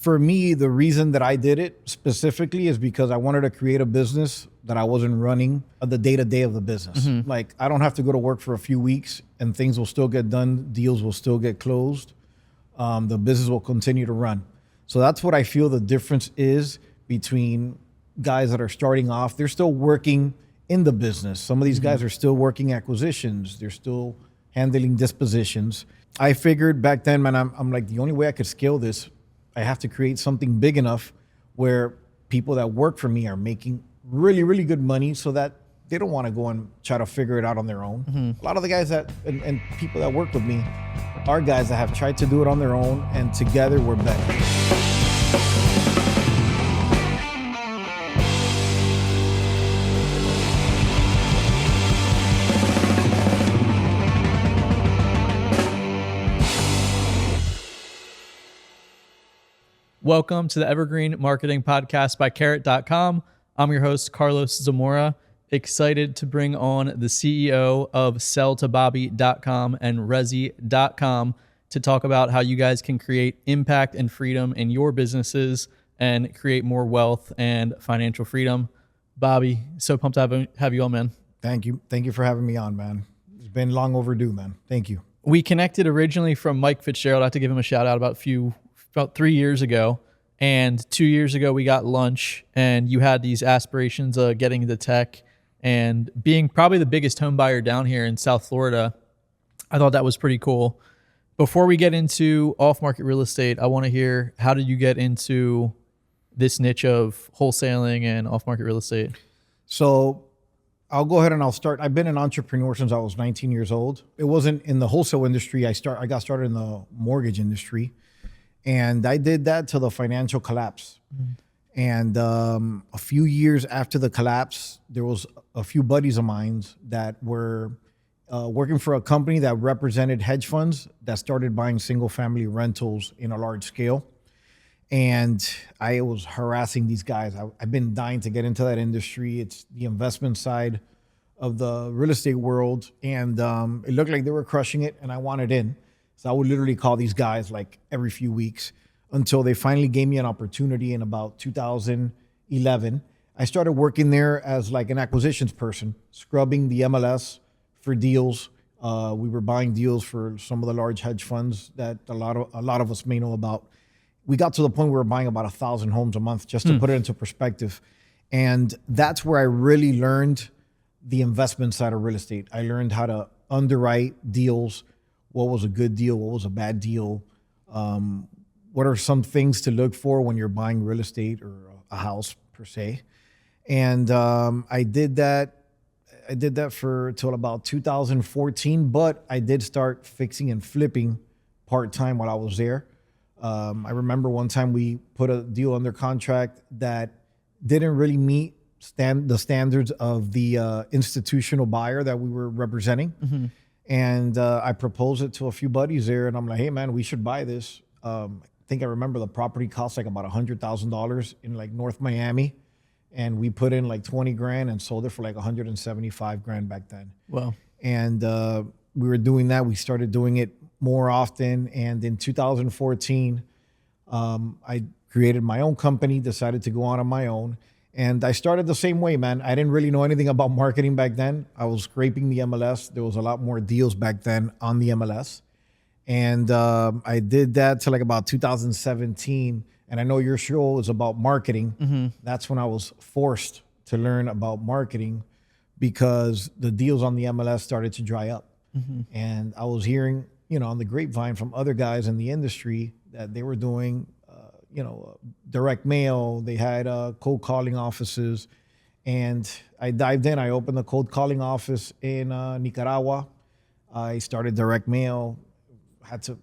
For me, the reason that I did it specifically is because I wanted to create a business that I wasn't running the day-to-day of the business. Like, I don't have to go to work for a few weeks and things will still get done. Deals will still get closed. The business will continue to run. So that's what I feel the difference is between guys that are starting off. They're still working in the business. Some of these guys are still working acquisitions. They're still handling dispositions. I figured back then, man, I'm like, the only way I could scale this, I have to create something big enough where people that work for me are making really, really good money so that they don't want to go and try to figure it out on their own. A lot of the guys that and people that work with me are guys that have tried to do it on their own, and together we're better. Welcome to the Evergreen Marketing Podcast by Carrot.com. I'm your host, Carlos Zamora. Excited to bring on the CEO of SellToBobby.com and Resi.com to talk about how you guys can create impact and freedom in your businesses and create more wealth and financial freedom. Bobby, so pumped to have you on, man. Thank you. Thank you for having me on, man. It's been long overdue, man. Thank you. We connected originally from Mike Fitzgerald. I have to give him a shout out about 3 years ago. And 2 years ago, we got lunch and you had these aspirations of getting into tech and being probably the biggest home buyer down here in South Florida. I thought that was pretty cool. Before we get into off-market real estate, I want to hear, how did you get into this niche of wholesaling and off-market real estate? So I'll go ahead and I'll start. I've been an entrepreneur since I was 19 years old. It wasn't in the wholesale industry. I got started in the mortgage industry. And I did that till the financial collapse. And a few years after the collapse, there was a few buddies of mine that were working for a company that represented hedge funds that started buying single family rentals in a large scale. And I was harassing these guys. I've been dying to get into that industry. It's the investment side of the real estate world. And it looked like they were crushing it and I wanted in. So I would literally call these guys like every few weeks until they finally gave me an opportunity in about 2011. I started working there as like an acquisitions person, scrubbing the MLS for deals. We were buying deals for some of the large hedge funds that a lot of us may know about. We got to the point where we were buying about 1,000 homes a month, just to put it into perspective. And that's where I really learned the investment side of real estate. I learned how to underwrite deals. What was a good deal? What was a bad deal? What are some things to look for when you're buying real estate or a house per se? And I did that for till about 2014, but I did start fixing and flipping part-time while I was there. I remember one time we put a deal under contract that didn't really meet the standards of the institutional buyer that we were representing. And I proposed it to a few buddies there, and I'm like, hey man, we should buy this. I think I remember the property cost like about $100,000 in like North Miami. And we put in like 20 grand and sold it for like 175 grand back then. Wow. And we were doing that. We started doing it more often. And in 2014, I created my own company, decided to go on my own. And I started the same way, man. I didn't really know anything about marketing back then. I was scraping the MLS. There was a lot more deals back then on the MLS. And I did that till like about 2017. And I know your show is about marketing. That's when I was forced to learn about marketing because the deals on the MLS started to dry up. And I was hearing, on the grapevine from other guys in the industry that they were doing direct mail. They had cold calling offices, and I dived in. I opened a cold calling office in Nicaragua. I started direct mail.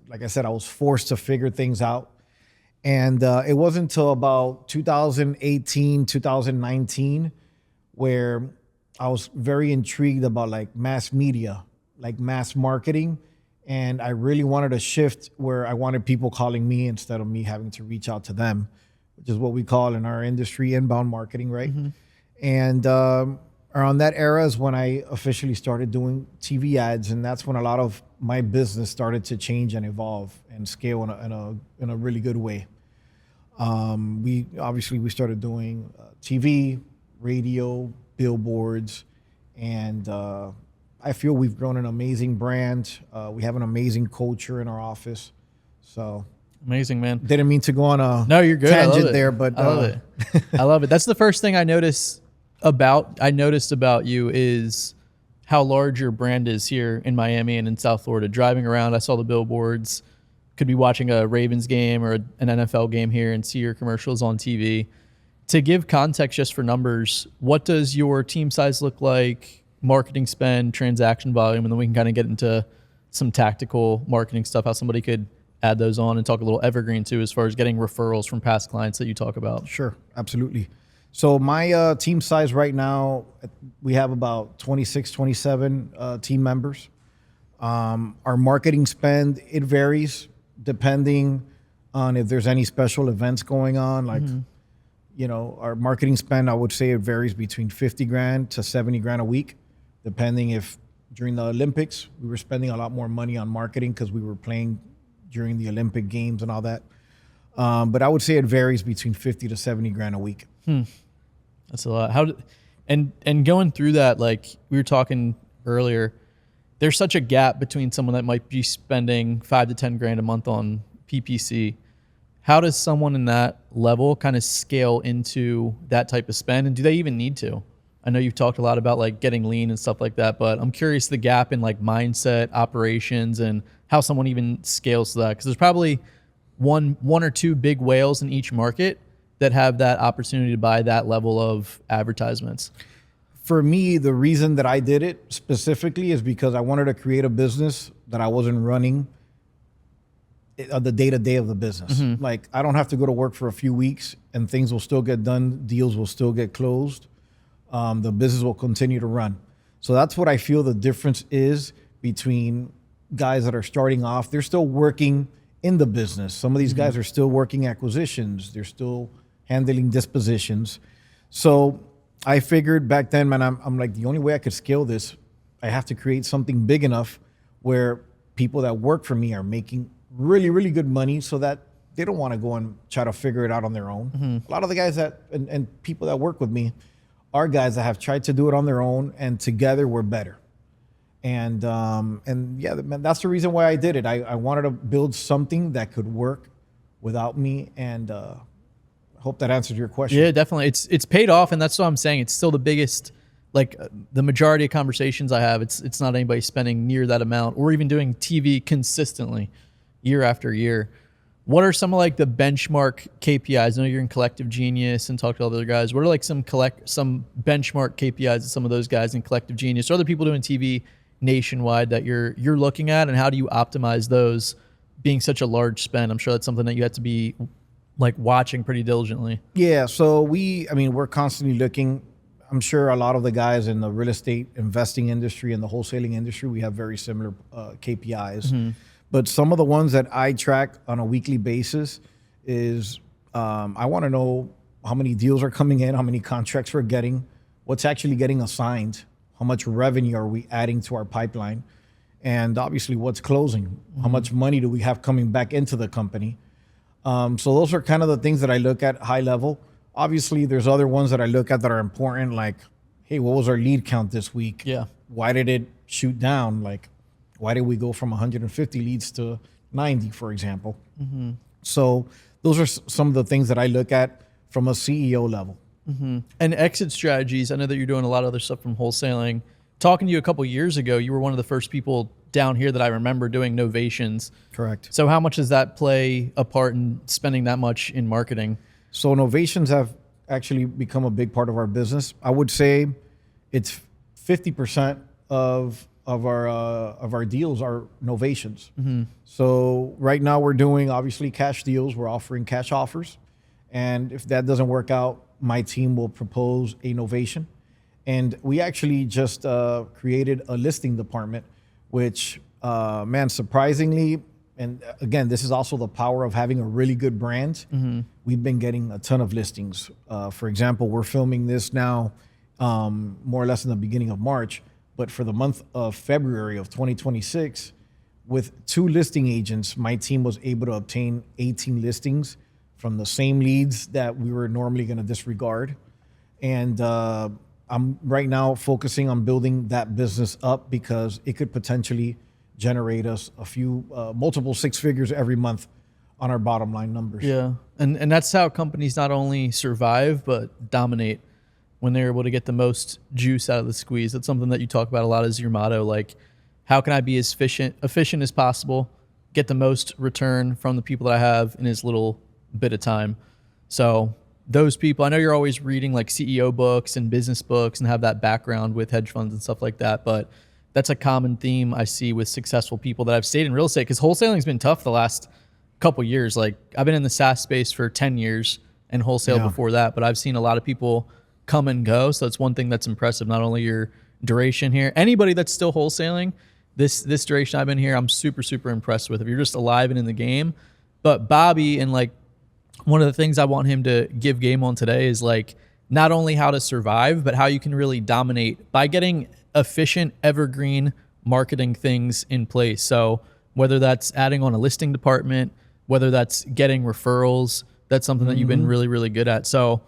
Like I said, I was forced to figure things out. And it wasn't until about 2018, 2019, where I was very intrigued about like mass media, like mass marketing. And I really wanted a shift where I wanted people calling me instead of me having to reach out to them, which is what we call in our industry inbound marketing, right? And around that era is when I officially started doing TV ads, and that's when a lot of my business started to change and evolve and scale in a really good way. We started doing TV, radio, billboards, and I feel we've grown an amazing brand. We have an amazing culture in our office. So Amazing, man. didn't mean to go on a No, you're good. I love tangent it. there, but I love it. I love it. That's the first thing I noticed about you is how large your brand is here in Miami and in South Florida. Driving around, I saw the billboards. Could be watching a Ravens game or an NFL game here and see your commercials on TV. To give context just for numbers, what does your team size look like, marketing spend, transaction volume, and then we can kind of get into some tactical marketing stuff, how somebody could add those on and talk a little evergreen too, as far as getting referrals from past clients that you talk about. Sure, absolutely. So my team size right now, we have about 26, 27 team members. Our marketing spend, it varies depending on if there's any special events going on. Like, our marketing spend, I would say it varies between 50 grand to 70 grand a week, depending if during the Olympics, we were spending a lot more money on marketing because we were playing during the Olympic Games and all that. But I would say it varies between 50 to 70 grand a week. That's a lot. And going through that, like we were talking earlier, there's such a gap between someone that might be spending 5 to 10 grand a month on PPC. How does someone in that level kind of scale into that type of spend? And do they even need to? I know you've talked a lot about like getting lean and stuff like that, but I'm curious the gap in like mindset, operations, and how someone even scales to that. Because there's probably one or two big whales in each market that have that opportunity to buy that level of advertisements. For me, the reason that I did it specifically is because I wanted to create a business that I wasn't running the day-to-day of the business. Like, I don't have to go to work for a few weeks and things will still get done. Deals will still get closed. The business will continue to run. So that's what I feel the difference is between guys that are starting off. They're still working in the business. Some of these guys are still working acquisitions. They're still handling dispositions. So I figured back then, man, I'm like, the only way I could scale this, I have to create something big enough where people that work for me are making really, really good money so that they don't want to go and try to figure it out on their own. A lot of the guys that, and people that work with me are guys that have tried to do it on their own, and together we're better. And yeah, man, that's the reason why I did it. I wanted to build something that could work without me, and hope that answered your question. Yeah, definitely. It's paid off, and that's what I'm saying. It's still the biggest, like the majority of conversations I have, it's not anybody spending near that amount or even doing TV consistently year after year. What are some of like the benchmark KPIs? I know you're in Collective Genius and talk to other guys. What are like some benchmark KPIs of some of those guys in Collective Genius or other people doing TV nationwide that you're looking at, and how do you optimize those being such a large spend? I'm sure that's something that you have to be like watching pretty diligently. Yeah, so we're constantly looking. I'm sure a lot of the guys in the real estate investing industry and the wholesaling industry, we have very similar KPIs. But some of the ones that I track on a weekly basis is I want to know how many deals are coming in, how many contracts we're getting, what's actually getting assigned, how much revenue are we adding to our pipeline, and obviously what's closing, how much money do we have coming back into the company. So those are kind of the things that I look at high level. Obviously, there's other ones that I look at that are important, like, hey, what was our lead count this week? Yeah. Why did it shoot down? Like, why did we go from 150 leads to 90, for example? So those are some of the things that I look at from a CEO level. And exit strategies. I know that you're doing a lot of other stuff from wholesaling. Talking to you a couple of years ago, you were one of the first people down here that I remember doing novations. Correct. So how much does that play a part in spending that much in marketing? So novations have actually become a big part of our business. I would say it's 50% of our deals are novations. So right now we're doing obviously cash deals. We're offering cash offers. And if that doesn't work out, my team will propose a novation. And we actually just created a listing department, which, man, surprisingly, and again, this is also the power of having a really good brand. We've been getting a ton of listings. For example, we're filming this now more or less in the beginning of March, but for the month of February of 2026, with 2 listing agents, my team was able to obtain 18 listings from the same leads that we were normally going to disregard. And I'm right now focusing on building that business up because it could potentially generate us a few, multiple six figures every month on our bottom line numbers. Yeah. And that's how companies not only survive, but dominate when they're able to get the most juice out of the squeeze. That's something that you talk about a lot as your motto. Like, how can I be as efficient as possible, get the most return from the people that I have in as little bit of time? So those people, I know you're always reading like CEO books and business books and have that background with hedge funds and stuff like that. But that's a common theme I see with successful people that I've stayed in real estate, because wholesaling has been tough the last couple years. Like, I've been in the SaaS space for 10 years and wholesale before that, but I've seen a lot of people come and go. So it's one thing that's impressive. Not only your duration here, anybody that's still wholesaling this duration I've been here, I'm super, super impressed with. If you're just alive and in the game. But Bobby, and like, one of the things I want him to give game on today is like not only how to survive, but how you can really dominate by getting efficient, evergreen marketing things in place. So whether that's adding on a listing department, whether that's getting referrals, that's something that you've been really, really good at. So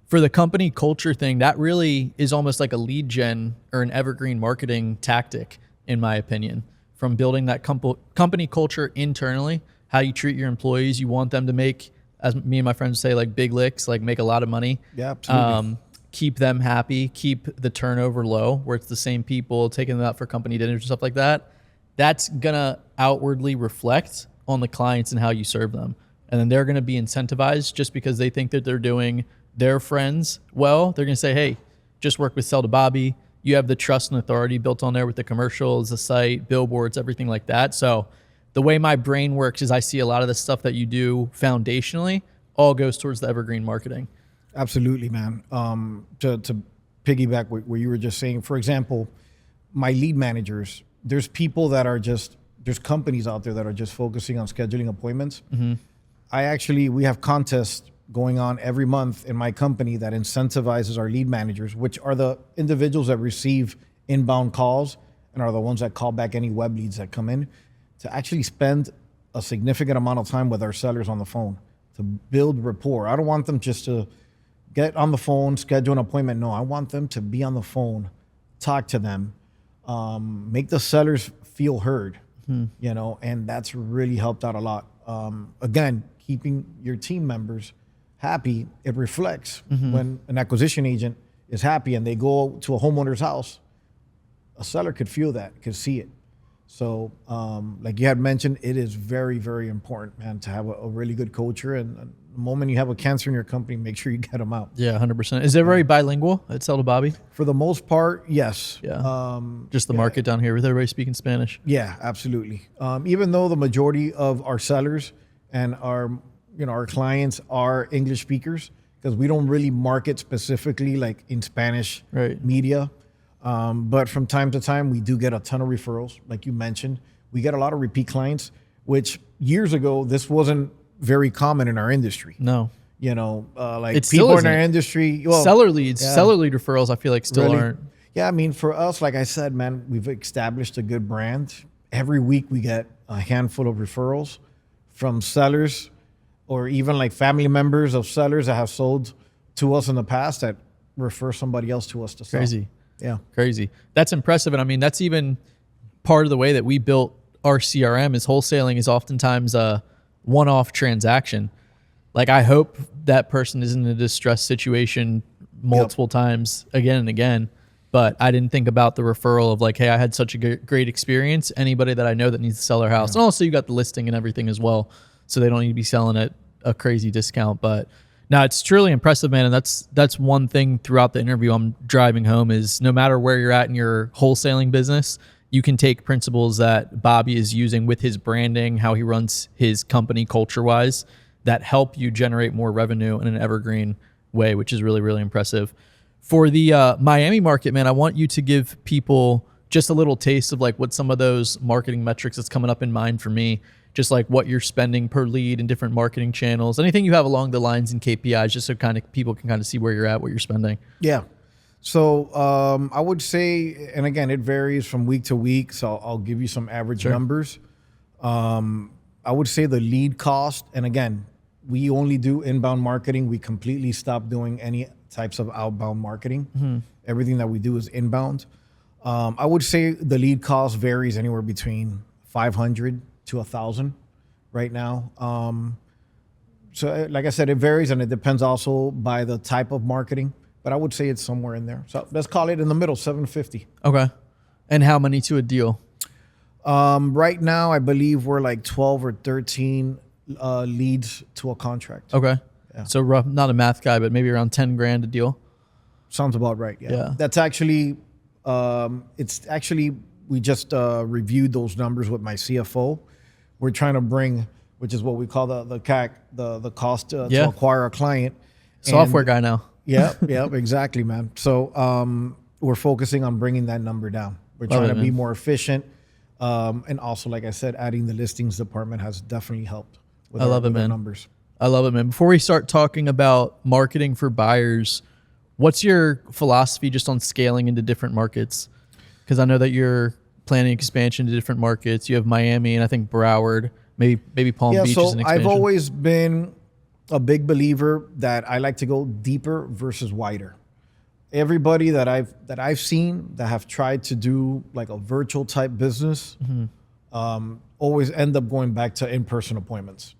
for the company culture thing, that really is almost like a lead gen or an evergreen marketing tactic, in my opinion, from building that company culture internally, how you treat your employees. You want them to make, as me and my friends say, like big licks, like make a lot of money. Yeah, absolutely. Keep them happy, keep the turnover low, where it's the same people taking them out for company dinners and stuff like that. That's going to outwardly reflect on the clients and how you serve them. And then they're going to be incentivized just because they think that they're doing their friends well. They're going to say, hey, just work with Sell to Bobby. You have the trust and authority built on there with the commercials, the site, billboards, everything like that. So the way my brain works is I see a lot of the stuff that you do foundationally all goes towards the evergreen marketing. Absolutely, man. To piggyback what you were just saying, for example, my lead managers, there's people that are just, there's companies out there that are just focusing on scheduling appointments. We have contests going on every month in my company that incentivizes our lead managers, which are the individuals that receive inbound calls and are the ones that call back any web leads that come in, to actually spend a significant amount of time with our sellers on the phone to build rapport. I don't want them just to get on the phone, schedule an appointment. No, I want them to be on the phone, talk to them, make the sellers feel heard, you know, and that's really helped out a lot. Again, keeping your team members happy, it reflects when an acquisition agent is happy and they go to a homeowner's house, a seller could feel that, could see it. So like you had mentioned, it is very, very important, man, to have a really good culture. And the moment you have a cancer in your company, make sure you get them out. Yeah, 100%. Is everybody bilingual at Sell to Bobby? For the most part, yes. Yeah. Just the market down here with everybody speaking Spanish. Yeah, absolutely. Even though the majority of our sellers and our clients are English speakers, because we don't really market specifically like in Spanish media. But from time to time, we do get a ton of referrals. Like you mentioned, we get a lot of repeat clients, which years ago, this wasn't very common in our industry. No. You know, like It people still in our isn't. industry. Well, Seller leads, seller lead referrals, I feel like still Really? aren't. Yeah, I mean, for us, like I said, man, we've established a good brand. Every week we get a handful of referrals from sellers or even like family members of sellers that have sold to us in the past that refer somebody else to us to sell. Crazy. Yeah. Crazy. That's impressive. And I mean, that's even part of the way that we built our CRM is wholesaling is oftentimes a one-off transaction. Like, I hope that person is in a distressed situation multiple times again and again, but I didn't think about the referral of like, hey, I had such a great experience. Anybody that I know that needs to sell their house. And also you got the listing and everything as well. So they don't need to be selling at a crazy discount. But no, it's truly impressive, man. And that's one thing throughout the interview I'm driving home is no matter where you're at in your wholesaling business, you can take principles that Bobby is using with his branding, how he runs his company culture-wise, that help you generate more revenue in an evergreen way, which is really, really impressive. For the Miami market, man, I want you to give people just a little taste of like what some of those marketing metrics that's coming up in mind for me, just like what you're spending per lead in different marketing channels, anything you have along the lines in KPIs, just so kind of people can kind of see where you're at, what you're spending. Yeah. So I would say, and again, it varies from week to week. So I'll give you some average numbers. I would say the lead cost, and again, we only do inbound marketing. We completely stopped doing any types of outbound marketing. Everything that we do is inbound. I would say the lead cost varies anywhere between 500 to 1,000 right now. So like I said, it varies, and it depends also by the type of marketing, but I would say it's somewhere in there. So let's call it in the middle, 750. Okay. And how many to a deal? Right now, I believe we're like 12 or 13 leads to a contract. Okay. Yeah. So rough, not a math guy, but maybe around 10 grand a deal. Sounds about right. Yeah. Yeah. That's actually, we just reviewed those numbers with my CFO. We're trying to bring, which is what we call the CAC, the cost to acquire a client. Software guy now. Yeah, exactly, man. So we're focusing on bringing that number down. We're trying to be more efficient. And also, like I said, adding the listings department has definitely helped with our numbers. I love it, man. Before we start talking about marketing for buyers, what's your philosophy just on scaling into different markets? Because I know that you're planning expansion to different markets. You have Miami and I think Broward, maybe Palm Beach is an expansion. I've always been a big believer that I like to go deeper versus wider. Everybody that I've seen that have tried to do like a virtual type business always end up going back to in-person appointments.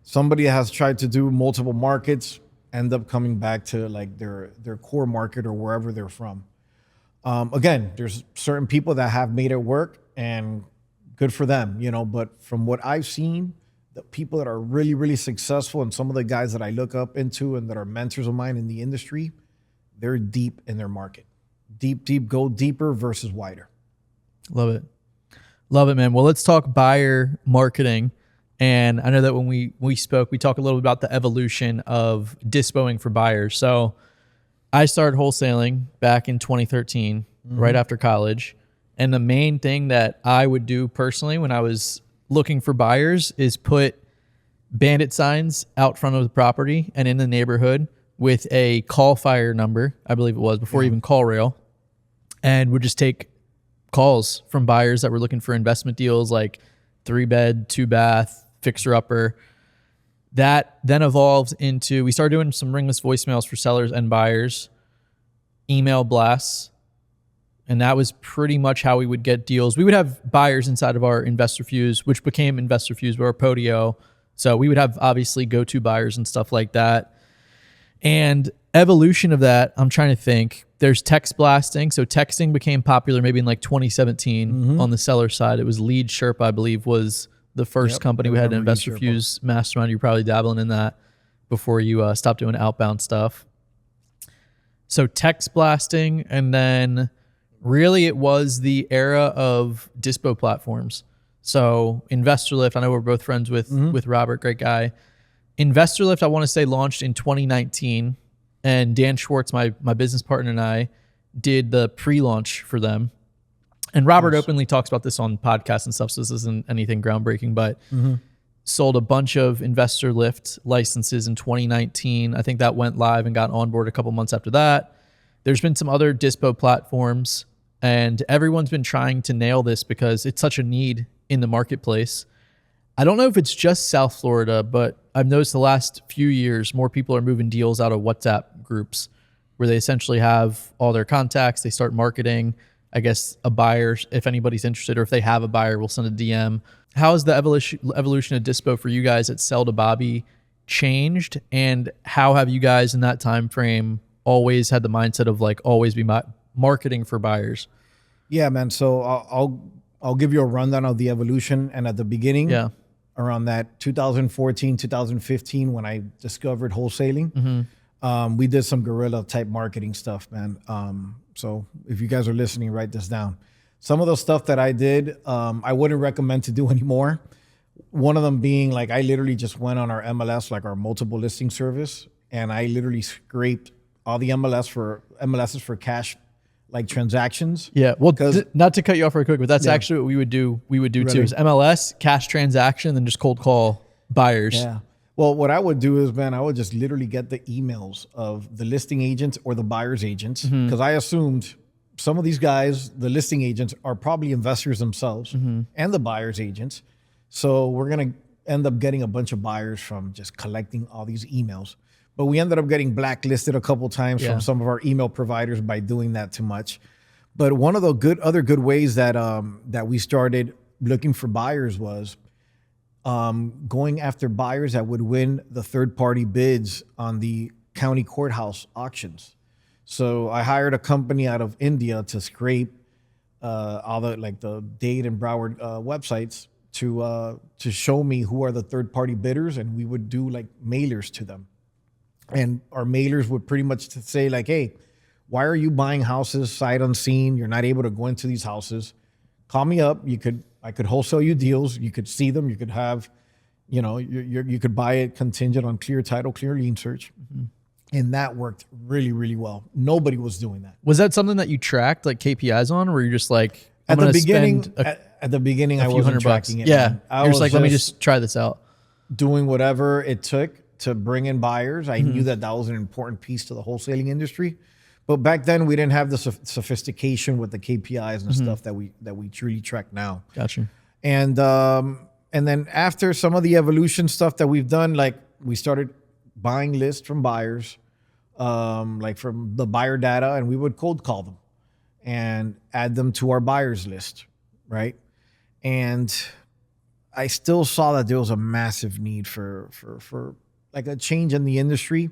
Somebody has tried to do multiple markets, end up coming back to like their core market or wherever they're from. Again, there's certain people that have made it work, and good for them, but from what I've seen, the people that are really, really successful, and some of the guys that I look up into and that are mentors of mine in the industry, they're deep in their market. Deep, go deeper versus wider. Love it, man. Well, let's talk buyer marketing. And I know that when we spoke, we talked a little bit about the evolution of dispoing for buyers. So I started wholesaling back in 2013, right after college. And the main thing that I would do personally when I was looking for buyers is put bandit signs out front of the property and in the neighborhood with a call fire number, I believe it was, before even call rail, and would just take calls from buyers that were looking for investment deals like 3-bed, 2-bath, fixer-upper. That then evolved into, we started doing some ringless voicemails for sellers and buyers, email blasts, and that was pretty much how we would get deals. We would have buyers inside of our Investor Fuse, which became Investor Fuse, but our Podio. So we would have obviously go-to buyers and stuff like that. And evolution of that, I'm trying to think. There's text blasting. So texting became popular maybe in like 2017 on the seller side. It was Lead Sherpa, I believe, was the first company we had an Investor Fuse mastermind. You're probably dabbling in that before you stopped doing outbound stuff. So text blasting, and then really it was the era of dispo platforms. So InvestorLift, I know we're both friends with Robert, great guy. InvestorLift, I want to say, launched in 2019, and Dan Schwartz, my business partner, and I did the pre-launch for them. And Robert openly talks about this on podcasts and stuff, so this isn't anything groundbreaking, but sold a bunch of InvestorLift licenses in 2019. I think that went live and got on board a couple months after that. There's been some other dispo platforms, and everyone's been trying to nail this because it's such a need in the marketplace. I don't know if it's just South Florida, but I've noticed the last few years, more people are moving deals out of WhatsApp groups where they essentially have all their contacts. They start marketing. I guess a buyer, if anybody's interested, or if they have a buyer, will send a DM. How has the evolution of dispo for you guys at Sell to Bobby changed? And how have you guys in that time frame always had the mindset of like always be marketing for buyers? Yeah, man. So I'll give you a rundown of the evolution. And at the beginning, around that 2014, 2015, when I discovered wholesaling, we did some guerrilla type marketing stuff, man. So if you guys are listening, write this down. Some of the stuff that I did, I wouldn't recommend to do anymore. One of them being like, I literally just went on our MLS, like our multiple listing service, and I literally scraped all the MLSs for cash, like transactions. Yeah. Well, not to cut you off real quick, but that's actually what we would do. We would do too, is MLS, cash transaction, then just cold call buyers. Yeah. Well, what I would do is, man, I would just literally get the emails of the listing agents or the buyer's agents, because I assumed some of these guys, the listing agents, are probably investors themselves and the buyer's agents. So we're going to end up getting a bunch of buyers from just collecting all these emails. But we ended up getting blacklisted a couple times Yeah. from some of our email providers by doing that too much. But one of the other good ways that that we started looking for buyers was going after buyers that would win the third-party bids on the county courthouse auctions. So I hired a company out of India to scrape all the Dade and Broward websites to show me who are the third-party bidders, and we would do like mailers to them. And our mailers would pretty much say like, hey, why are you buying houses sight unseen? You're not able to go into these houses. Call me up. I could wholesale you deals. You could see them. You could have, you could buy it contingent on clear title, clear lien search. And that worked really, really well. Nobody was doing that. Was that something that you tracked like KPIs on, or you're just like, At the beginning, I wasn't tracking it. Yeah. Man. I You're was just like, let me just try this out. doing whatever it took to bring in buyers. I knew that was an important piece to the wholesaling industry. But back then we didn't have the sophistication with the KPIs and stuff that we truly track now. Gotcha. And then after some of the evolution stuff that we've done, like we started buying lists from buyers, like from the buyer data, and we would cold call them and add them to our buyers list, right? And I still saw that there was a massive need for like a change in the industry.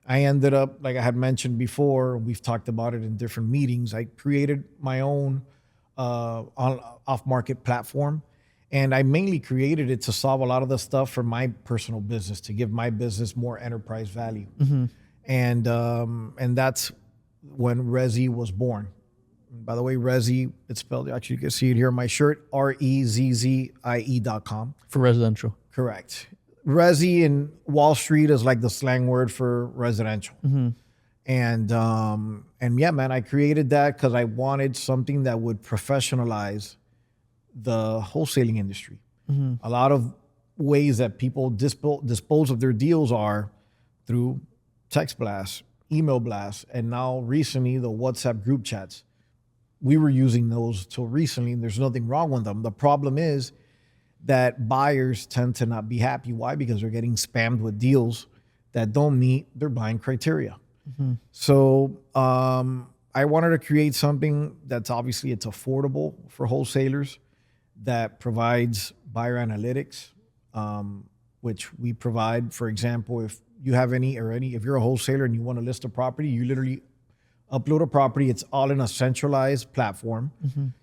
I ended up, like I had mentioned before, we've talked about it in different meetings. I created my own off-market platform, and I mainly created it to solve a lot of the stuff for my personal business, to give my business more enterprise value. And that's when Rezi was born. By the way, Rezi, it's spelled, actually you can see it here on my shirt, REZZIE.com. For residential. Correct. Resi in Wall Street is like the slang word for residential. And yeah, man, I created that because I wanted something that would professionalize the wholesaling industry. A lot of ways that people dispose of their deals are through text blasts, email blasts, and now recently the WhatsApp group chats. We were using those till recently, and there's nothing wrong with them. The problem is that buyers tend to not be happy. Why? Because they're getting spammed with deals that don't meet their buying criteria. So I wanted to create something that's obviously it's affordable for wholesalers, that provides buyer analytics, which we provide. For example, if you have if you're a wholesaler and you want to list a property, you literally upload a property. It's all in a centralized platform.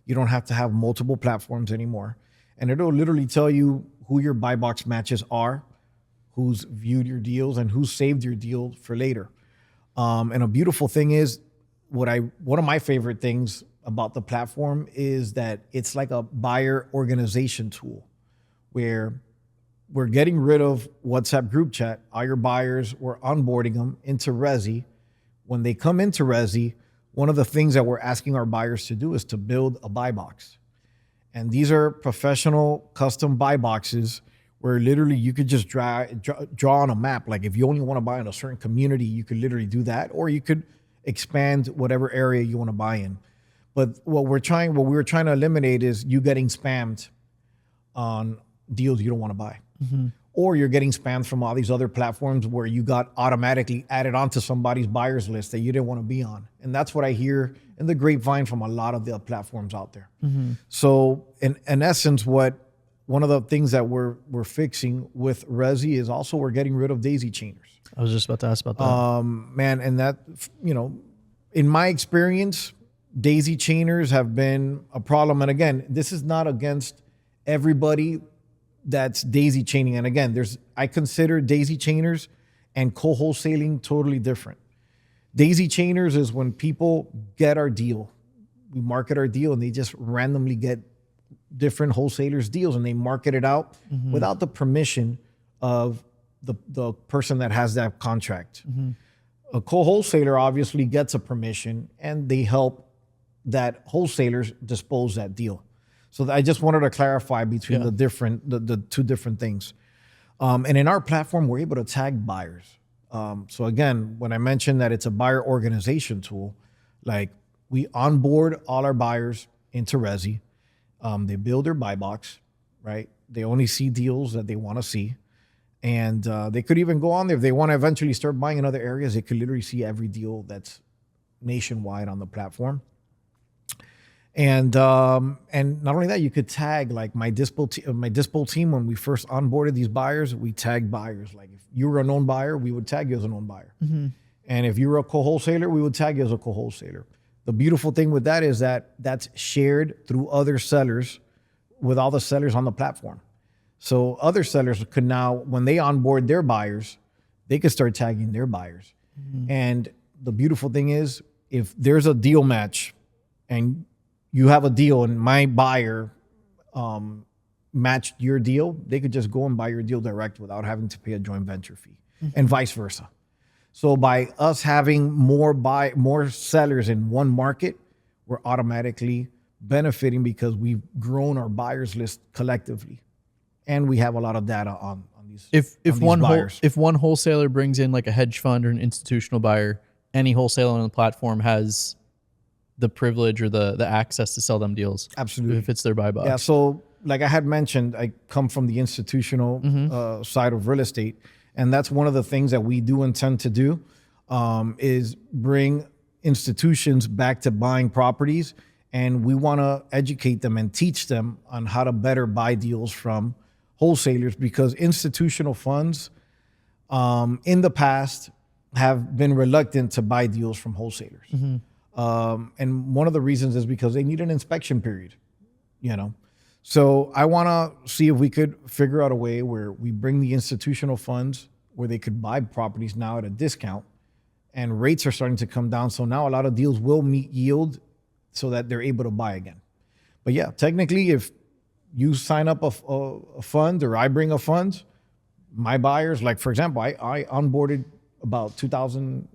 You don't have to have multiple platforms anymore. And it'll literally tell you who your buy box matches are, who's viewed your deals, and who's saved your deal for later. And a beautiful thing is, one of my favorite things about the platform is that it's like a buyer organization tool, where we're getting rid of WhatsApp group chat. All your buyers, we're onboarding them into Rezi. When they come into Rezi, one of the things that we're asking our buyers to do is to build a buy box. And these are professional custom buy boxes where literally you could just draw on a map. Like if you only want to buy in a certain community, you could literally do that, or you could expand whatever area you want to buy in. But what we were trying to eliminate is you getting spammed on deals you don't want to buy. Or you're getting spammed from all these other platforms where you got automatically added onto somebody's buyers list that you didn't want to be on. And that's what I hear in the grapevine from a lot of the platforms out there. So in essence, one of the things that we're fixing with Rezi is also we're getting rid of daisy chainers. I was just about to ask about that. Man, and that, in my experience, daisy chainers have been a problem. And again, this is not against everybody that's daisy chaining. And again, I consider daisy chainers and co-wholesaling totally different. Daisy chainers is when people get our deal, we market our deal, and they just randomly get different wholesalers' deals, and they market it out without the permission of the person that has that contract. A co-wholesaler obviously gets a permission, and they help that wholesalers dispose that deal. So I just wanted to clarify between the two different things. And in our platform, we're able to tag buyers. So again, when I mentioned that it's a buyer organization tool, like we onboard all our buyers into Rezi. They build their buy box, right? They only see deals that they want to see. And they could even go on there. If they want to eventually start buying in other areas, they could literally see every deal that's nationwide on the platform. And not only that, you could tag like my dispo team. When we first onboarded these buyers, we tagged buyers. Like if you were a known buyer, we would tag you as a known buyer. And if you were a co-wholesaler, we would tag you as a co-wholesaler. The beautiful thing with that is that that's shared through other sellers with all the sellers on the platform. So other sellers could now, when they onboard their buyers, they could start tagging their buyers. And the beautiful thing is, if there's a deal match and you have a deal and my buyer matched your deal, they could just go and buy your deal direct without having to pay a joint venture fee, and vice versa. So by us having more sellers in one market, we're automatically benefiting because we've grown our buyers list collectively, and we have a lot of data on these. If buyers. if one wholesaler brings in like a hedge fund or an institutional buyer, any wholesaler on the platform has the privilege or the access to sell them deals. Absolutely, if it's their buy box. Yeah. So like I had mentioned, I come from the institutional side of real estate. And that's one of the things that we do intend to do, is bring institutions back to buying properties. And we want to educate them and teach them on how to better buy deals from wholesalers, because institutional funds in the past have been reluctant to buy deals from wholesalers. And one of the reasons is because they need an inspection period, So I want to see if we could figure out a way where we bring the institutional funds where they could buy properties now at a discount, and rates are starting to come down. So now a lot of deals will meet yield so that they're able to buy again. But yeah, technically, if you sign up a fund or I bring a fund, my buyers, like for example, I onboarded about 2,000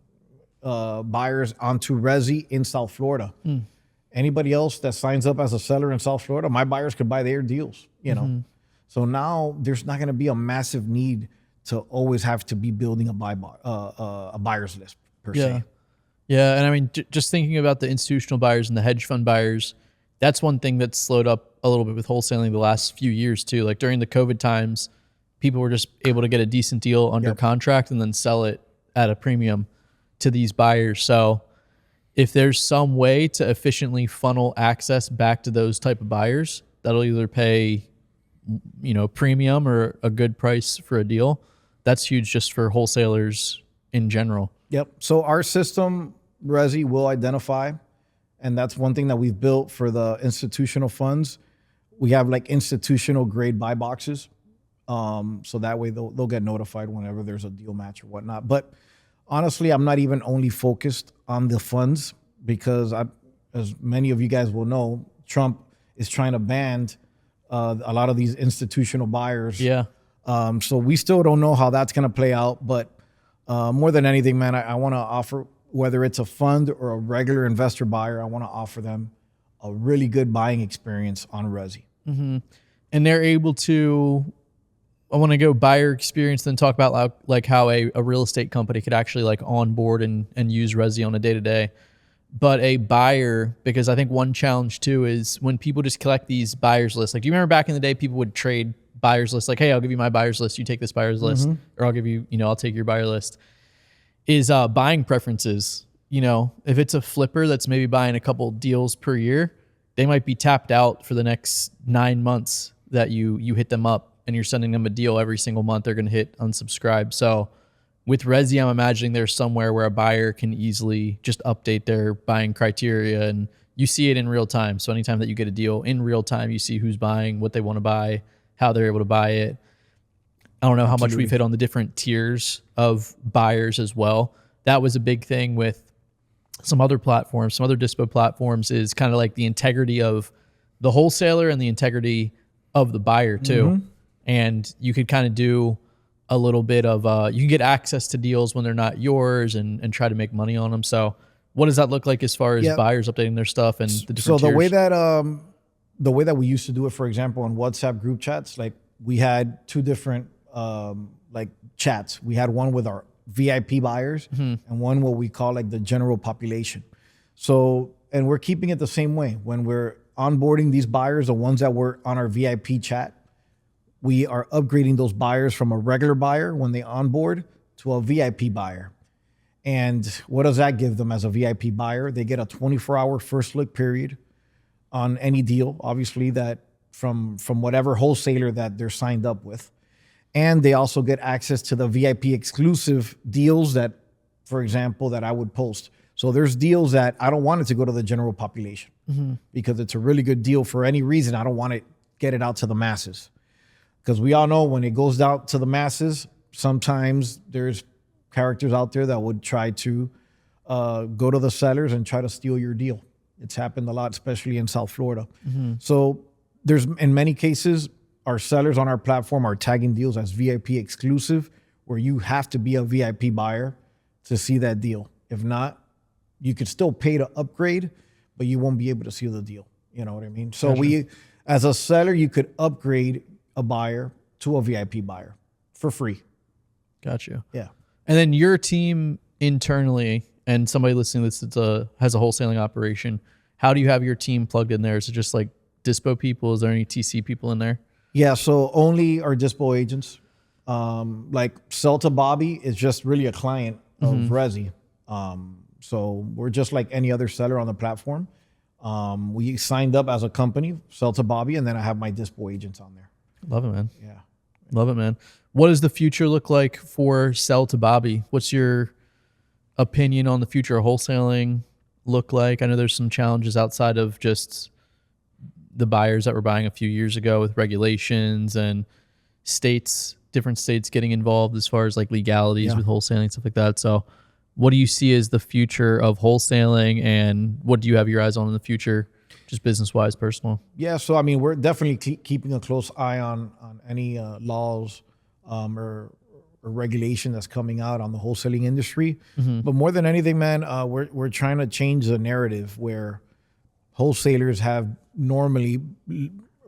buyers onto Resi in South Florida. Anybody else that signs up as a seller in South Florida, my buyers could buy their deals, So now there's not going to be a massive need to always have to be building a buyer's list per se. Yeah. And I mean, just thinking about the institutional buyers and the hedge fund buyers, that's one thing that's slowed up a little bit with wholesaling the last few years too. Like during the COVID times, people were just able to get a decent deal under contract and then sell it at a premium to these buyers. So if there's some way to efficiently funnel access back to those type of buyers, that'll either pay, premium or a good price for a deal. That's huge just for wholesalers in general. Yep. So our system, Resi, will identify, and that's one thing that we've built for the institutional funds. We have like institutional grade buy boxes. So that way they'll get notified whenever there's a deal match or whatnot. But honestly, I'm not even only focused on the funds, because as many of you guys will know, Trump is trying to ban a lot of these institutional buyers. Yeah. So we still don't know how that's going to play out. But more than anything, man, I want to offer, whether it's a fund or a regular investor buyer, I want to offer them a really good buying experience on Resi. And they're able to, I want to go buyer experience, then talk about like how a real estate company could actually like onboard and use Resi on a day-to-day. But a buyer, because I think one challenge too is when people just collect these buyers lists. Like, do you remember back in the day, people would trade buyers lists? Like, hey, I'll give you my buyers list, you take this buyers list, or I'll give you, I'll take your buyer list. Is buying preferences. If it's a flipper that's maybe buying a couple deals per year, they might be tapped out for the next 9 months that you hit them up, and you're sending them a deal every single month. They're going to hit unsubscribe. So with Resi, I'm imagining there's somewhere where a buyer can easily just update their buying criteria, and you see it in real time. So anytime that you get a deal in real time, you see who's buying, what they want to buy, how they're able to buy it. I don't know how much we've hit on the different tiers of buyers as well. That was a big thing with some other platforms, some other dispo platforms, is kind of like the integrity of the wholesaler and the integrity of the buyer too. And you could kind of do a little bit of, you can get access to deals when they're not yours and try to make money on them. So what does that look like as far as buyers updating their stuff and the different tiers? The way that we used to do it, for example, on WhatsApp group chats, like we had two different like chats. We had one with our VIP buyers and one what we call like the general population. So, and we're keeping it the same way. When we're onboarding these buyers, the ones that were on our VIP chat, we are upgrading those buyers from a regular buyer when they onboard to a VIP buyer. And what does that give them as a VIP buyer? They get a 24-hour first look period on any deal, obviously, that from whatever wholesaler that they're signed up with. And they also get access to the VIP exclusive deals that, for example, that I would post. So there's deals that I don't want it to go to the general population because it's a really good deal for any reason. I don't want to get it out to the masses. Because we all know when it goes out to the masses, sometimes there's characters out there that would try to go to the sellers and try to steal your deal. It's happened a lot, especially in South Florida. So there's, in many cases, our sellers on our platform are tagging deals as VIP exclusive, where you have to be a VIP buyer to see that deal. If not, you could still pay to upgrade, but you won't be able to see the deal. You know what I mean? So we, as a seller, you could upgrade a buyer to a VIP buyer for free. Got you. Yeah. And then your team internally, and somebody listening to this has a wholesaling operation, how do you have your team plugged in there? Is it just like dispo people? Is there any TC people in there? Yeah, so only our dispo agents. Like Sell to Bobby is just really a client of Resi. So we're just like any other seller on the platform. We signed up as a company, Sell to Bobby, and then I have my dispo agents on there. Love it, man. Yeah. Love it, man. What does the future look like for Sell to Bobby? What's your opinion on the future of wholesaling look like? I know there's some challenges outside of just the buyers that were buying a few years ago with regulations and different states getting involved as far as like legalities with wholesaling, stuff like that. So what do you see as the future of wholesaling, and what do you have your eyes on in the future, just business-wise, personal? Yeah, so I mean, we're definitely keeping a close eye on any laws or regulation that's coming out on the wholesaling industry. But more than anything, man, we're trying to change the narrative where wholesalers have normally,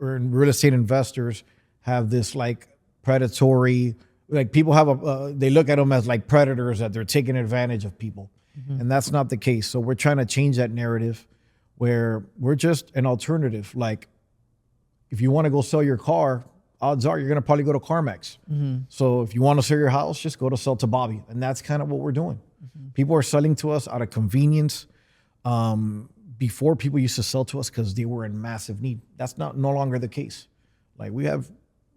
or real estate investors have this like predatory, like people have they look at them as like predators, that they're taking advantage of people. And that's not the case. So we're trying to change that narrative where we're just an alternative. Like if you want to go sell your car, odds are you're going to probably go to CarMax. So if you want to sell your house, just go to Sell to Bobby. And that's kind of what we're doing. People are selling to us out of convenience. Before, people used to sell to us because they were in massive need. That's no longer the case. Like we have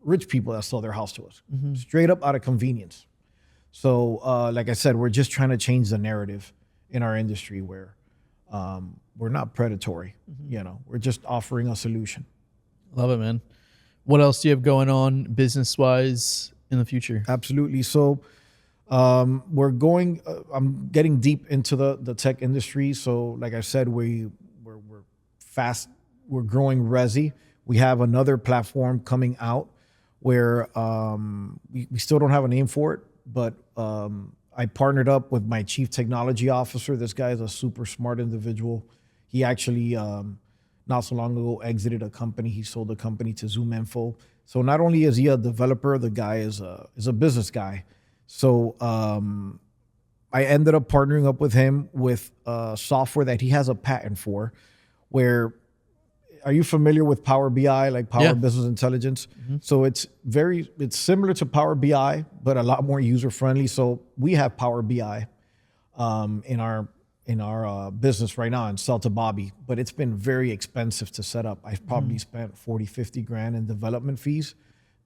rich people that sell their house to us straight up out of convenience. So like I said, we're just trying to change the narrative in our industry where we're not predatory. You know, we're just offering a solution. Love it, man. What else do you have going on business-wise in the future? Absolutely. So we're going, I'm getting deep into the tech industry. So like I said, we're growing Resi. We have another platform coming out where we still don't have a name for it, but I partnered up with my chief technology officer. This guy is a super smart individual. He actually, not so long ago, exited a company. He sold a company to ZoomInfo. So not only is he a developer, the guy is a business guy. So I ended up partnering up with him with software that he has a patent for. Where, are you familiar with Power BI, like Power Business Intelligence? So it's similar to Power BI, but a lot more user friendly. So we have Power BI in our business right now and Sell to Bobby, but it's been very expensive to set up. I've probably spent 40, 50 grand in development fees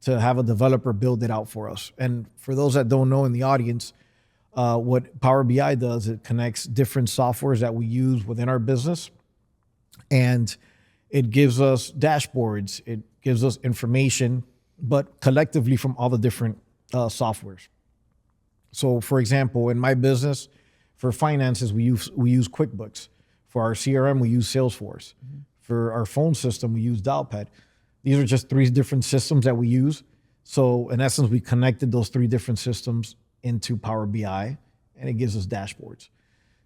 to have a developer build it out for us. And for those that don't know in the audience, what Power BI does, it connects different softwares that we use within our business, and it gives us dashboards. It gives us information, but collectively from all the different softwares. So for example, in my business, for finances, we use QuickBooks. For our CRM, we use Salesforce. For our phone system, we use Dialpad. These are just 3 different systems that we use. So in essence, we connected those 3 different systems into Power BI, and it gives us dashboards.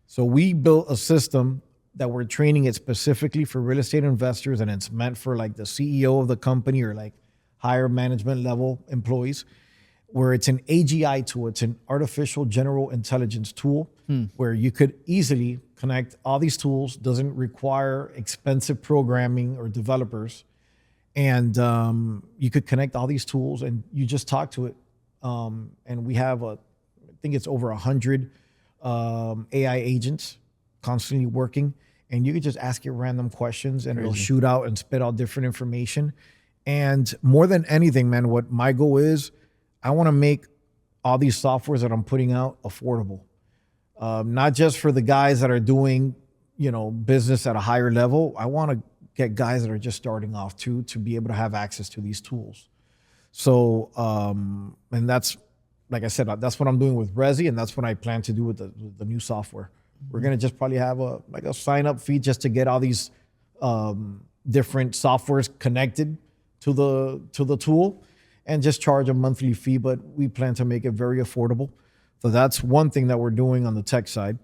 So we built a system that we're training it specifically for real estate investors, and it's meant for like the CEO of the company or like higher management level employees, where it's an AGI tool. It's an artificial general intelligence tool where you could easily connect all these tools, doesn't require expensive programming or developers. and you could connect all these tools and you just talk to it. And we have I think it's over 100 AI agents constantly working, and you could just ask it random questions and it'll shoot out and spit out different information. And more than anything, man, what my goal is, I want to make all these softwares that I'm putting out affordable. Not just for the guys that are doing, business at a higher level. I want to get guys that are just starting off too, to be able to have access to these tools. So, and that's, like I said, that's what I'm doing with Resi, and that's what I plan to do with the new software. We're going to just probably have a sign up fee just to get all these different softwares connected to the tool, and just charge a monthly fee, but we plan to make it very affordable. So that's one thing that we're doing on the tech side.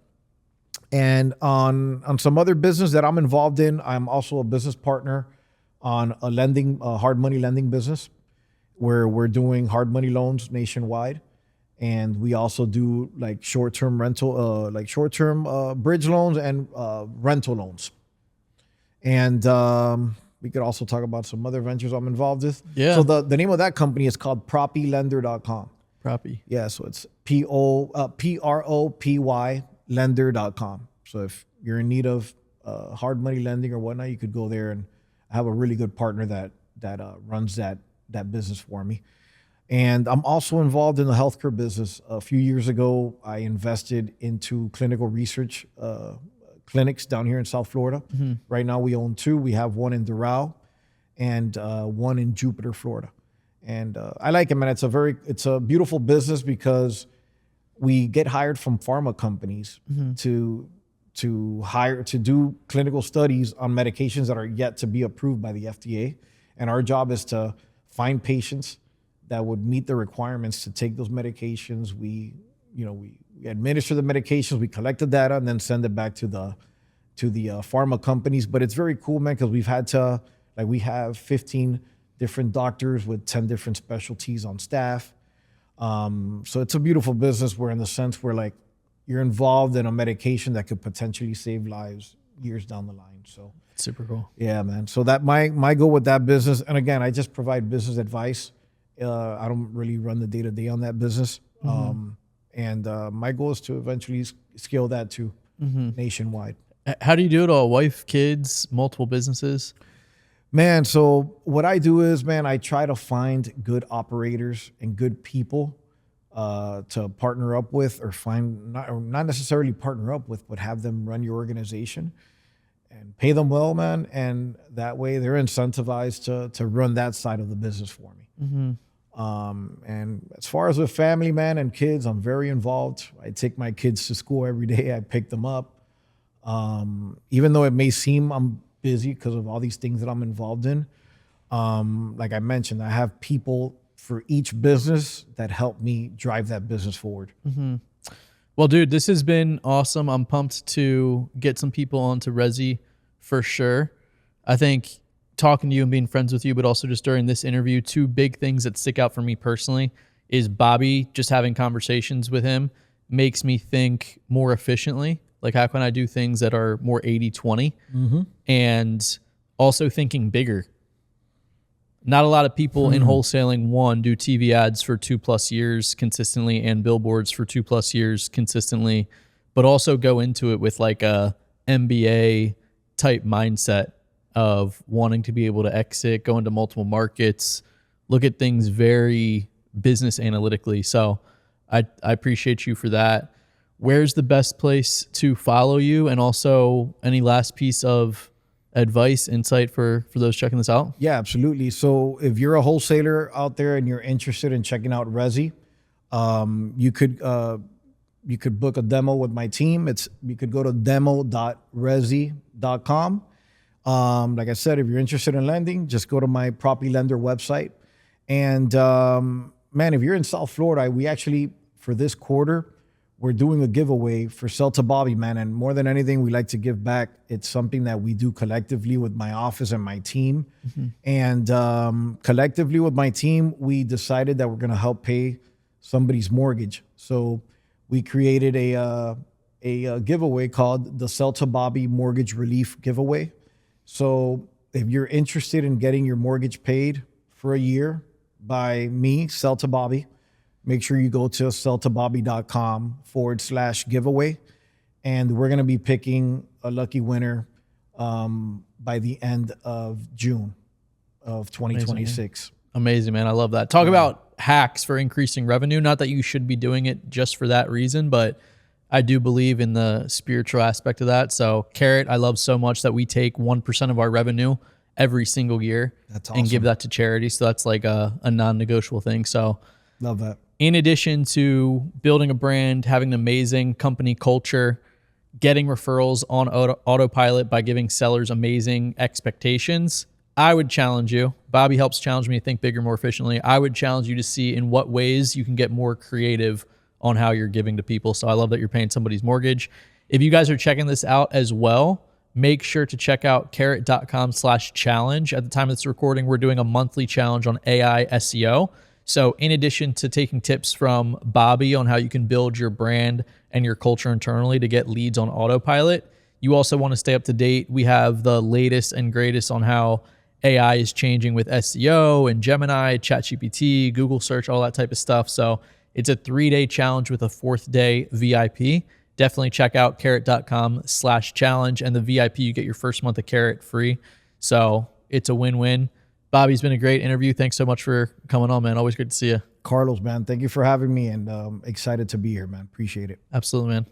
And on some other business that I'm involved in, I'm also a business partner on a hard money lending business, where we're doing hard money loans nationwide. And we also do like short-term rental, bridge loans and rental loans. And we could also talk about some other ventures I'm involved with. Yeah. So the name of that company is called propylender.com. Propy. Yeah, so it's PROPY lender.com. So if you're in need of hard money lending or whatnot, you could go there, and I have a really good partner that runs that business for me. And I'm also involved in the healthcare business. A few years ago, I invested into clinical research clinics down here in South Florida. Mm-hmm. Right now we own 2. We have one in Doral and one in Jupiter, Florida. And I like it, man. It's a beautiful business because we get hired from pharma companies to do clinical studies on medications that are yet to be approved by the FDA. And our job is to find patients that would meet the requirements to take those medications. We administer the medications, we collect the data, and then send it back to the pharma companies. But it's very cool, man, because we have 15 different doctors with 10 different specialties on staff. So it's a beautiful business where, in the sense where, like, you're involved in a medication that could potentially save lives years down the line. So it's super cool. Yeah, man. So that my goal with that business, and again, I just provide business advice. I don't really run the day-to-day on that business. And my goal is to eventually scale that to nationwide. How do you do it all? Wife, kids, multiple businesses? Man, so what I do is, man, I try to find good operators and good people to partner up with, or not necessarily partner up with, but have them run your organization and pay them well, man. And that way they're incentivized to run that side of the business for me. And as far as with family, man, and kids, I'm very involved. I take my kids to school every day. I pick them up. Even though it may seem I'm busy because of all these things that I'm involved in. Like I mentioned, I have people for each business that help me drive that business forward. Well, dude, this has been awesome. I'm pumped to get some people onto Resi for sure. I think talking to you and being friends with you, but also just during this interview, 2 big things that stick out for me personally is Bobby. Just having conversations with him makes me think more efficiently. Like, how can I do things that are more 80-20? And also thinking bigger. Not a lot of people in wholesaling, do TV ads for 2+ years consistently and billboards for 2+ years consistently, but also go into it with like a MBA type mindset of wanting to be able to exit, go into multiple markets, look at things very business analytically. So I appreciate you for that. Where's the best place to follow you? And also any last piece of advice, insight for those checking this out? Yeah, absolutely. So if you're a wholesaler out there and you're interested in checking out Resi, you could book a demo with my team. You could go to demo.resi.com. Like I said, if you're interested in lending, just go to my Propy Lender website. And man, if you're in South Florida, we actually, for this quarter, we're doing a giveaway for Sell to Bobby, man. And more than anything, we like to give back. It's something that we do collectively with my office and my team. And collectively with my team, we decided that we're going to help pay somebody's mortgage. So we created a giveaway called the Sell to Bobby Mortgage Relief Giveaway. So if you're interested in getting your mortgage paid for a year by me, Sell to Bobby, make sure you go to selltobobby.com/giveaway. And we're going to be picking a lucky winner by the end of June of 2026. Amazing, man. I love that. Talk about hacks for increasing revenue. Not that you should be doing it just for that reason, but I do believe in the spiritual aspect of that. So Carrot, I love so much that we take 1% of our revenue every single year and give that to charity. So that's like a non-negotiable thing. So love that. In addition to building a brand, having an amazing company culture, getting referrals on autopilot by giving sellers amazing expectations, I would challenge you. Bobby helps challenge me to think bigger, more efficiently. I would challenge you to see in what ways you can get more creative on how you're giving to people. So I love that you're paying somebody's mortgage. If you guys are checking this out as well, make sure to check out carrot.com/challenge. At the time of this recording, we're doing a monthly challenge on AI SEO. So in addition to taking tips from Bobby on how you can build your brand and your culture internally to get leads on autopilot, you also want to stay up to date. We have the latest and greatest on how AI is changing with SEO and Gemini, ChatGPT, Google search, all that type of stuff. So it's a 3-day challenge with a 4th day VIP. Definitely check out carrot.com/challenge, and the VIP, you get your first month of Carrot free. So it's a win-win. Bobby's been a great interview. Thanks so much for coming on, man. Always good to see you. Carlos, man, thank you for having me, and excited to be here, man. Appreciate it. Absolutely, man.